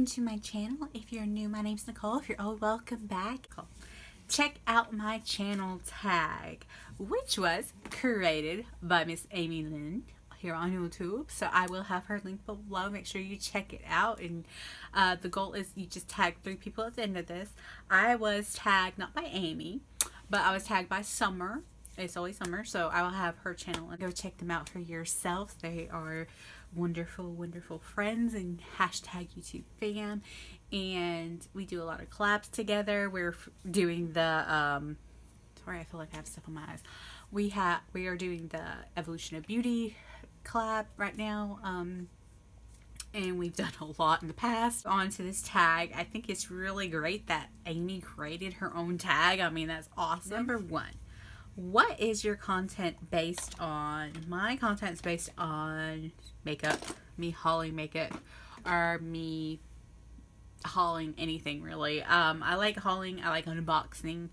to my channel. If you're new, my name's Nicole. If you're old, welcome back. Check out my channel tag, which was created by Miss Amy Lynn here on YouTube. So I will have her link below. Make sure you check it out. And the goal is you just tag 3 people at the end of this. I was tagged not by Amy, but I was tagged by Summer. It's always Summer, so I will have her channel and go check them out for yourself. They are wonderful, wonderful friends and hashtag YouTube fam. And we do a lot of collabs together. We're doing the sorry, I feel like I have stuff on my eyes. We are doing the Evolution of Beauty collab right now. And we've done a lot in the past. On to this tag. I think it's really great that Amy created her own tag. I mean, that's awesome. Number 1. What is your content based on? My content's based on makeup, me hauling makeup, or me hauling anything really. I like hauling, I like unboxing.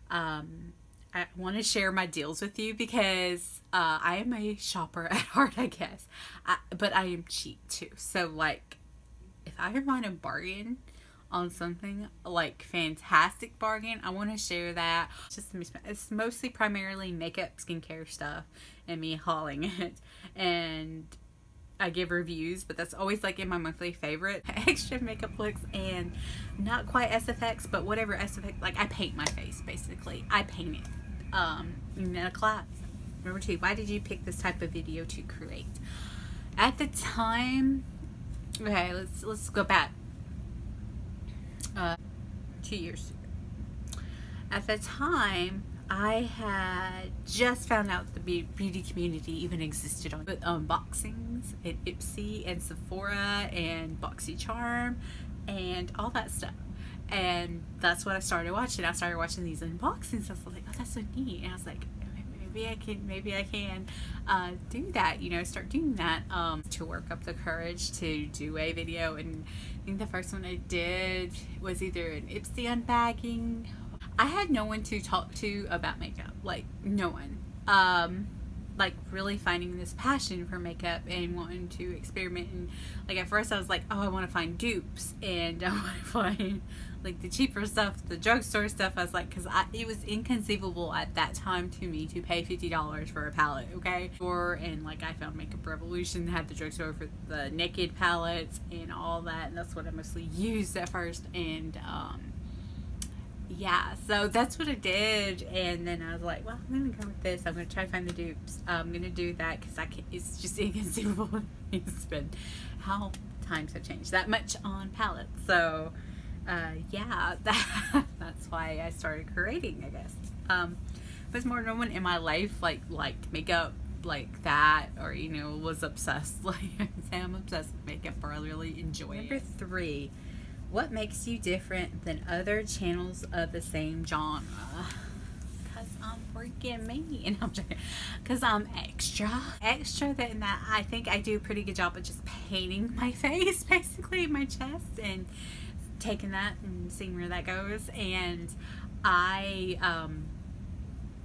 I want to share my deals with you because I am a shopper at heart, I guess. But I am cheap too. So like, if I can find a bargain on something, like fantastic bargain, I want to share that. It's mostly primarily makeup, skincare stuff, and me hauling it. And I give reviews, but that's always like in my monthly favorite. Extra makeup looks, and not quite SFX, but whatever SFX, like I paint my face basically. I paint it in a class. Number 2, why did you pick this type of video to create? At the time, okay, let's go back 2 years ago. At the time, I had just found out the beauty community even existed on unboxings and Ipsy and Sephora and BoxyCharm and all that stuff. And that's what I started watching. I started watching these unboxings. I was like, oh, that's so neat. And I was like, maybe I can do that, you know, start doing that to work up the courage to do a video. And I think the first one I did was either an Ipsy unbagging. I had no one to talk to about makeup, like no one. Like really finding this passion for makeup and wanting to experiment. And like at first I was like, oh, I want to find dupes and I want to find like the cheaper stuff, the drugstore stuff. I was like, because it was inconceivable at that time to me to pay $50 for a palette, okay? And like I found Makeup Revolution had the drugstore for the Naked palettes and all that, and that's what I mostly used at first. And yeah, so that's what I did. And then I was like, well, I'm gonna go with this. I'm gonna try to find the dupes. I'm gonna do that because it's just inconceivable for me to spend how times have changed that much on palettes. So yeah, that's why I started creating, I guess. But more no one in my life liked makeup like that, or you know, was obsessed. Like I'm obsessed with makeup, or I really enjoy it. Number 3. What makes you different than other channels of the same genre? Because I'm freaking me. And I'm joking. Because I'm extra. Extra than that, I think I do a pretty good job of just painting my face, basically, my chest, and taking that and seeing where that goes. And I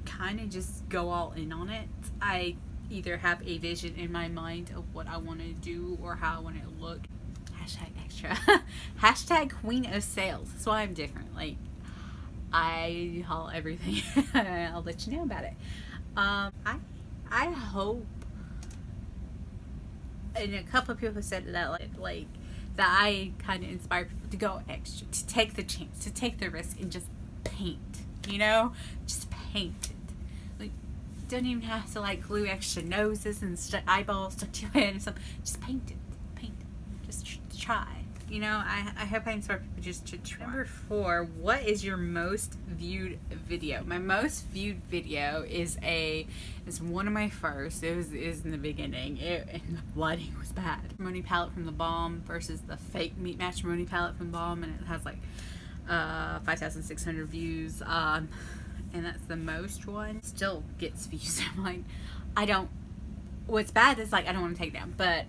kind of just go all in on it. I either have a vision in my mind of what I want to do or how I want it to look. Hashtag extra. Hashtag queen of sales. That's why I'm different. Like, I haul everything. I'll let you know about it. I hope, and a couple of people have said that like that I kind of inspire people to go extra, to take the chance, to take the risk and just paint, you know, just paint it. Like, don't even have to like glue extra noses and eyeballs stuck to your head and something. Just paint it. Just try, you know. I hope I inspire people just to try. Number 4, what is your most viewed video? My most viewed video is one of my first. It was in the beginning. And the lighting was bad. Matrimony palette from the Balm versus the fake meat matrimony palette from Balm, and it has like 5,600 views. And that's the most one. Still gets views. I'm like, what's bad is like I don't want to take down, but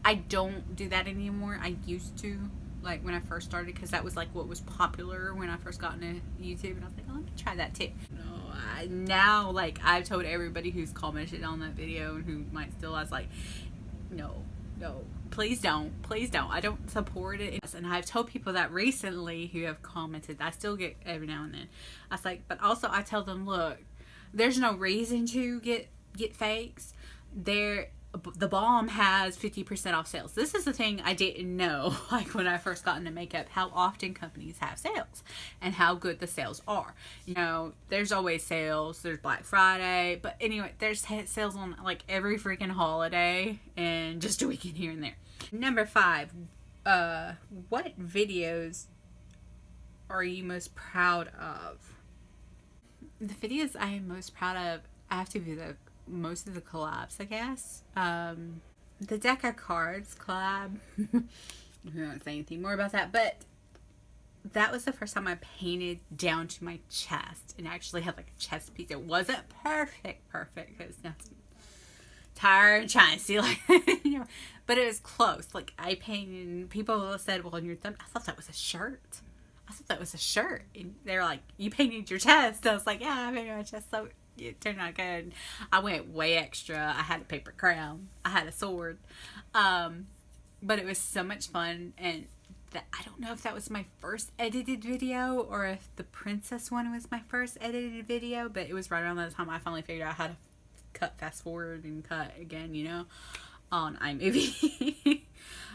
I don't do that anymore. I used to, like when I first started, because that was like what was popular when I first got into YouTube, and I was like, oh, let me try that too. No, now like I've told everybody who's commented on that video and who might still, I was like, no, please don't. Please don't. I don't support it. And I've told people that recently who have commented. I still get every now and then. I was like, but also I tell them, look, there's no reason to get fakes. The Balm has 50% off sales. This is the thing I didn't know, like when I first got into makeup, how often companies have sales and how good the sales are. You know, there's always sales. There's Black Friday. But anyway, there's sales on like every freaking holiday and just a weekend here and there. Number 5, what videos are you most proud of? The videos I am most proud of, I have to be most of the collabs, I guess. The deck of cards collab. We won't say anything more about that, but that was the first time I painted down to my chest and actually had like a chest piece. It wasn't perfect because I'm tired trying to see like you know, but it was close. Like I painted, and people said, "Well, in your thumb," I thought that was a shirt. And they're like, "You painted your chest." I was like, "Yeah, I painted my chest." So it turned out good. I went way extra. I had a paper crown. I had a sword. But it was so much fun. And I don't know if that was my first edited video or if the princess one was my first edited video. But it was right around the time I finally figured out how to cut, fast forward, and cut again, you know, on iMovie.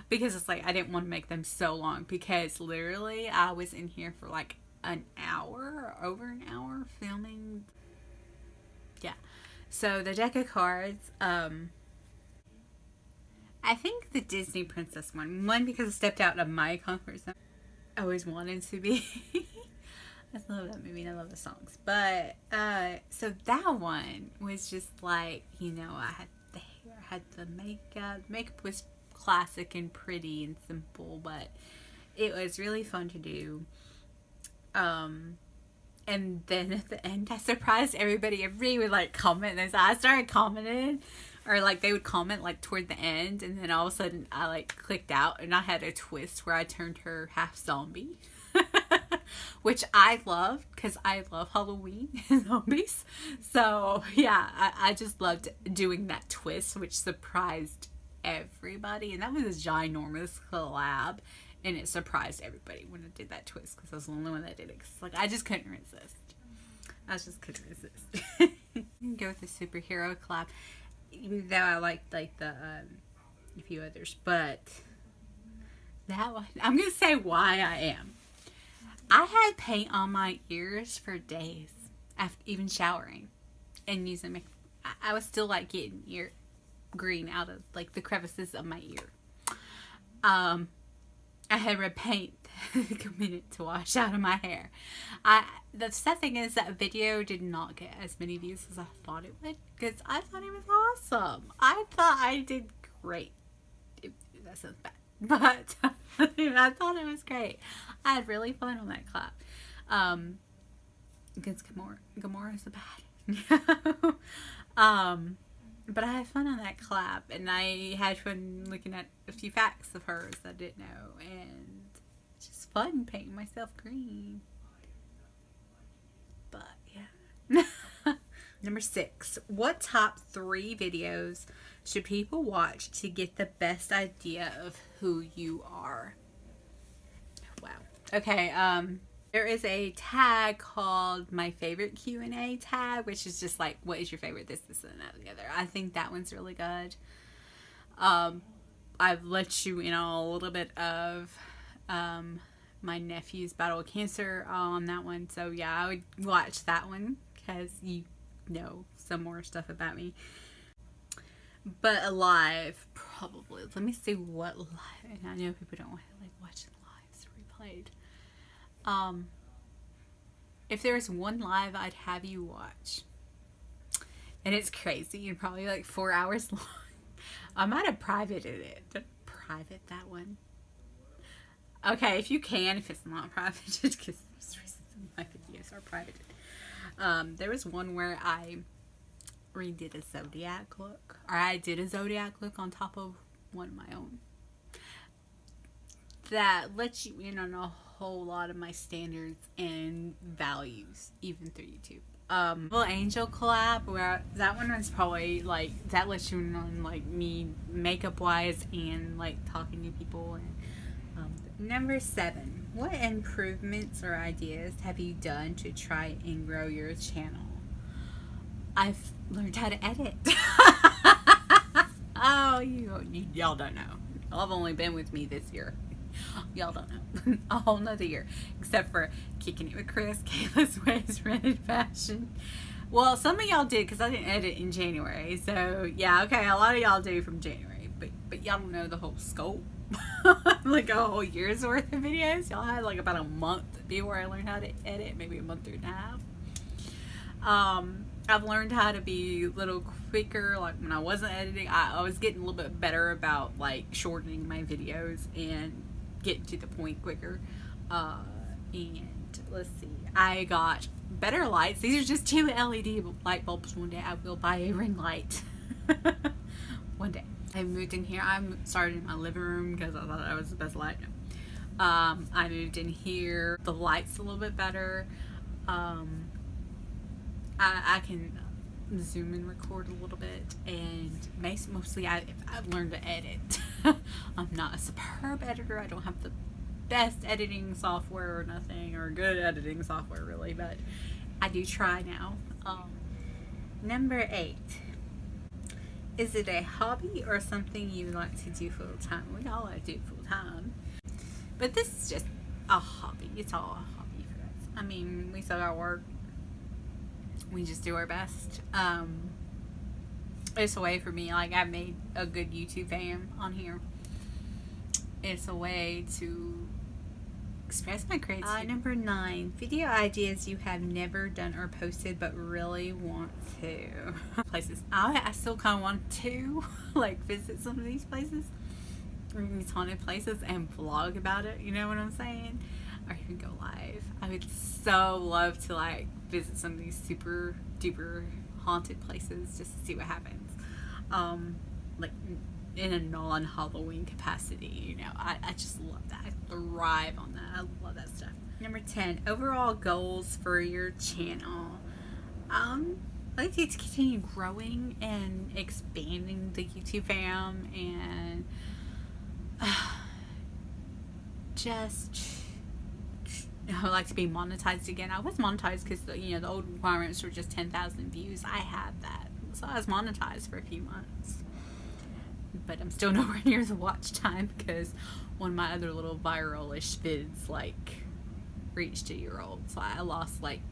Because it's like I didn't want to make them so long. Because literally I was in here for like an hour, over an hour filming. Yeah. So the deck of cards, I think the Disney princess one because it stepped out of my comfort zone. I always wanted to be. I love that movie and I love the songs. But, so that one was just like, you know, I had the hair, I had the makeup. Makeup was classic and pretty and simple, but it was really fun to do. And then at the end, I surprised everybody. Everybody would like comment. And so I started commenting, or like they would comment like toward the end. And then all of a sudden, I like clicked out, and I had a twist where I turned her half zombie, which I love because I love Halloween and zombies. So yeah, I just loved doing that twist, which surprised everybody. And that was a ginormous collab. And it surprised everybody when I did that twist because I was the only one that did it. Cause like I just couldn't resist. Couldn't resist. Go with the superhero collab, even though I liked like the a few others, but that one I'm gonna say why I am. I had paint on my ears for days after even showering and using makeup. I was still like getting ear green out of like the crevices of my ear. I had red paint committed to wash out of my hair. The sad thing is that video did not get as many views as I thought it would because I thought it was awesome. I thought I did great. That sounds bad, but I thought it was great. I had really fun on that collab. Against Gamora's the bad. But I had fun on that collab, and I had fun looking at a few facts of hers that I didn't know, and it's just fun painting myself green. But yeah. Number 6. What top 3 videos should people watch to get the best idea of who you are? Wow. Okay, there is a tag called my favorite Q&A tag, which is just like, what is your favorite this, and that, the other. I think that one's really good. I've let you in on a little bit of my nephew's battle with cancer on that one. So yeah, I would watch that one because you know some more stuff about me. But alive, probably. Let me see what live. And I know people don't like watching lives replayed. If there's one live I'd have you watch, and it's crazy and probably like 4 hours long, I might have privated it. Private that one. Okay, if you can, if it's not privated, because my videos are privated. There was one where I redid a Zodiac look, or I did a Zodiac look on top of one of my own. That lets you in on a whole lot of my standards and values, even through YouTube. Little Angel collab, where that one was probably like, that lets you in on like me makeup wise and like talking to people. And number 7, what improvements or ideas have you done to try and grow your channel? I've learned how to edit. Oh, y'all don't know. Y'all have only been with me this year. Y'all don't know. A whole nother year. Except for Kicking It with Chris, Kayla's Ways, Rented Fashion. Well, some of y'all did because I didn't edit in January. So, yeah, okay, a lot of y'all do from January. But y'all don't know the whole scope. Like a whole year's worth of videos. Y'all had like about a month before I learned how to edit. Maybe a month and a half. I've learned how to be a little quicker. Like when I wasn't editing, I was getting a little bit better about like shortening my videos and getting to the point quicker. And let's see, I got better lights. These are just 2 LED light bulbs. One day I will buy a ring light. One day. I moved in here. I started in my living room because I thought that was the best light. I moved in here. The light's a little bit better. I can zoom and record a little bit, and mostly I've learned to edit. I'm not a superb editor. I don't have the best editing software or nothing, or good editing software really, but I do try now. Number 8. Is it a hobby or something you like to do full time? We all like to do full time, but this is just a hobby. It's all a hobby for us. I mean, we still got work. We just do our best. It's a way for me, like, I've made a good YouTube fam on here. It's a way to express my creativity. Number 9, video ideas you have never done or posted but really want to. Places. I still kind of want to like visit some of these places, or these haunted places, and vlog about it. You know what I'm saying? Or even go live. I would so love to like visit some of these super duper haunted places just to see what happens. Like in a non-Halloween capacity, you know. I just love that. I thrive on that. I love that stuff. Number 10, overall goals for your channel. I like to continue growing and expanding the YouTube fam, and I would like to be monetized again. I was monetized because the old requirements were just 10,000 views. I had that, so I was monetized for a few months, but I'm still nowhere near the watch time because one of my other little viral-ish vids like reached 1 year old, so I lost like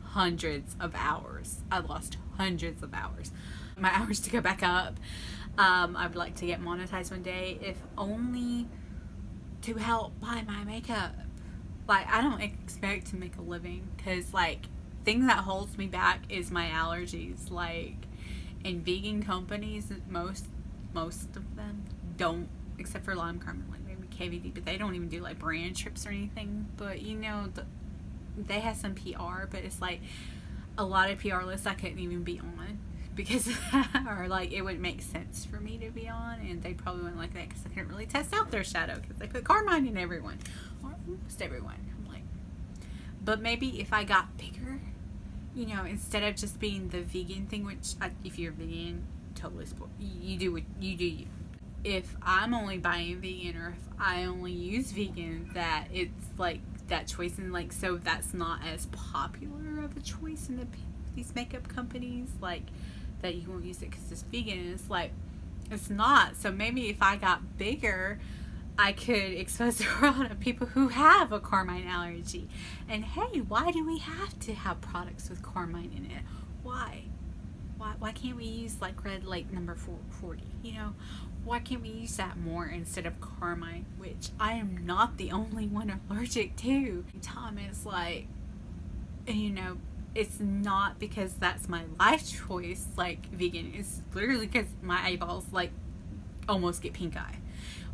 hundreds of hours. My hours to go back up. I would like to get monetized one day, if only to help buy my makeup. Like, I don't expect to make a living because, like, thing that holds me back is my allergies. Like, in vegan companies, most of them don't, except for Lime Carmen, like maybe KVD, but they don't even do like brand trips or anything. But they have some PR, but it's like a lot of PR lists I couldn't even be on because or like it wouldn't make sense for me to be on, and they probably wouldn't like that because I couldn't really test out their shadow because they put carmine in everyone, or almost everyone. I'm like, but maybe if I got bigger, instead of just being the vegan thing, which if you're vegan, totally support. You do what you do. If I'm only buying vegan, or if I only use vegan, that it's like that choice, and like, so that's not as popular of a choice in these makeup companies, like that you won't use it because it's vegan. It's like, it's not. So maybe if I got bigger, I could expose the world to people who have a carmine allergy. And hey, why do we have to have products with carmine in it? Why can't we use like red light number 40? Why can't we use that more instead of carmine, which I am not the only one allergic to? Thomas, like, it's not because that's my life choice, like vegan. It's literally because my eyeballs like almost get pink eye,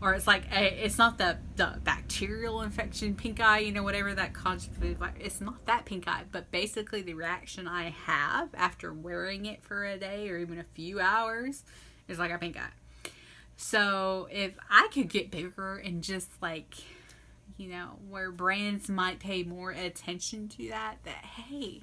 or it's like it's not the bacterial infection pink eye, whatever that conjugated. It's not that pink eye, but basically the reaction I have after wearing it for a day or even a few hours is like a pink eye. So if I could get bigger and just like, where brands might pay more attention to that hey,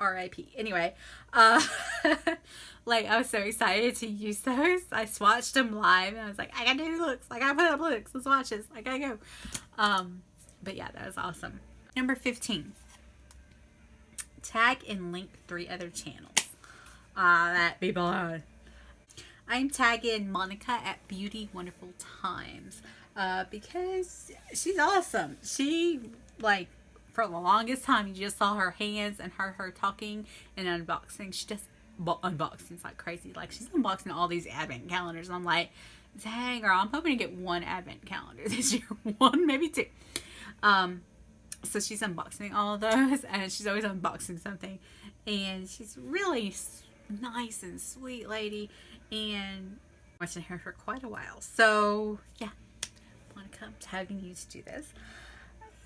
RIP. Anyway, uh, like I was so excited to use those. I swatched them live and I was like, I gotta do looks. I gotta put up looks and swatches. I gotta go. But yeah, that was awesome. Number 15. Tag and link 3 other channels. That be blown. I'm tagging Monica at Beauty Wonderful Times because she's awesome. She, like, for the longest time, you just saw her hands and her talking and unboxing. She does unboxings like crazy. Like, she's unboxing all these advent calendars. And I'm like, dang, girl, I'm hoping to get 1 advent calendar this year. 1, maybe 2. So she's unboxing all of those, and she's always unboxing something. And she's really nice and sweet lady, and I'm watching her for quite a while. So yeah, Monica, I'm tagging you to do this.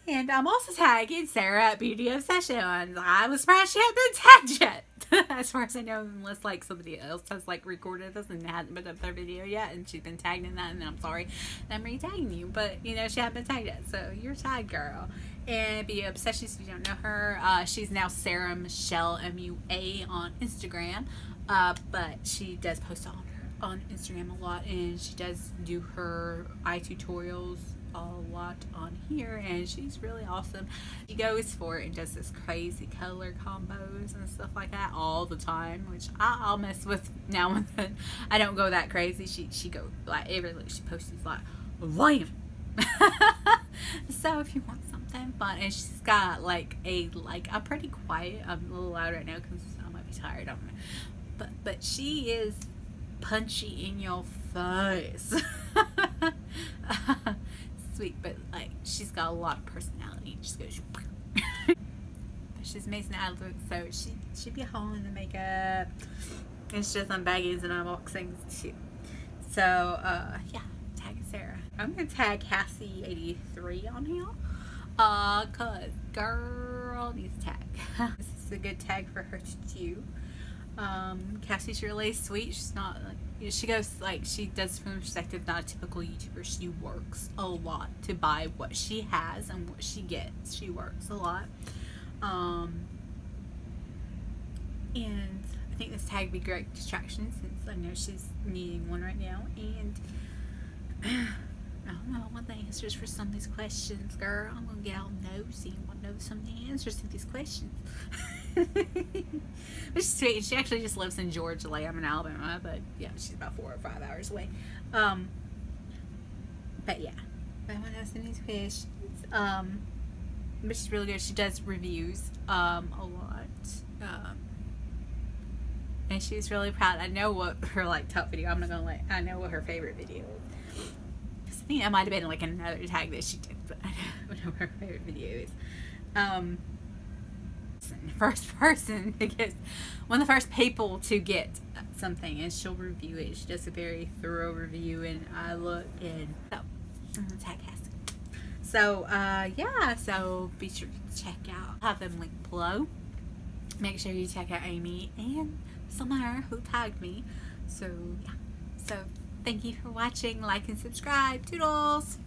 And I'm also tagging Sara at Beauty Obsessions. I was surprised she hadn't been tagged yet. As far as I know, unless like somebody else has like recorded this and hasn't put up their video yet, and she's been tagged in that, and then I'm sorry that I'm re-tagging you, but you know, she hasn't been tagged yet, so you're tagged, girl. And Beauty Obsessions, if you don't know her, she's now Sara Michelle MUA on Instagram, but she does post on Instagram a lot, and she does do her eye tutorials a lot on here, and she's really awesome. She goes for it and does this crazy color combos and stuff like that all the time, which I'll mess with now and then. I don't go that crazy. She go like every look she posts is like wham. So if you want something fun, and she's got like I'm pretty quiet. I'm a little loud right now because I might be tired. I don't know, but she is punchy in your face. Sweet, but like she's got a lot of personality. She just goes. But she's amazing at looks, so she be hauling the makeup, and she does some baggies and unboxings too. So yeah, tag Sara. I'm gonna tag Cassie83 on here, cause girl needs a tag. This is a good tag for her to do. Cassie's really sweet. She's not like, she goes like, she does from the perspective not a typical YouTuber. She works a lot to buy what she has and what she gets. She works a lot. And I think this tag would be great distraction since I know she's needing one right now. And I don't know what the answers for some of these questions, girl. I'm gonna get all nosy and want to know some of the answers to these questions. Which is sweet. She actually just lives in Georgia. Like, I'm in Alabama, but yeah, she's about 4 or 5 hours away. But yeah, I want to ask some of these questions. But she's really good. She does reviews a lot. And she's really proud. I know what her like top video. I'm not gonna let. I know what her favorite video is. I think that might have been like another tag that she did, but I don't know what her favorite video is. First person to get one of the first people to get something, and she'll review it. She does a very thorough review, and I look, and so I'm gonna tag Cassie. So yeah, so be sure to check out. I'll have them linked below. Make sure you check out Amy and Summer who tagged me. So yeah, so thank you for watching. Like and subscribe. Toodles.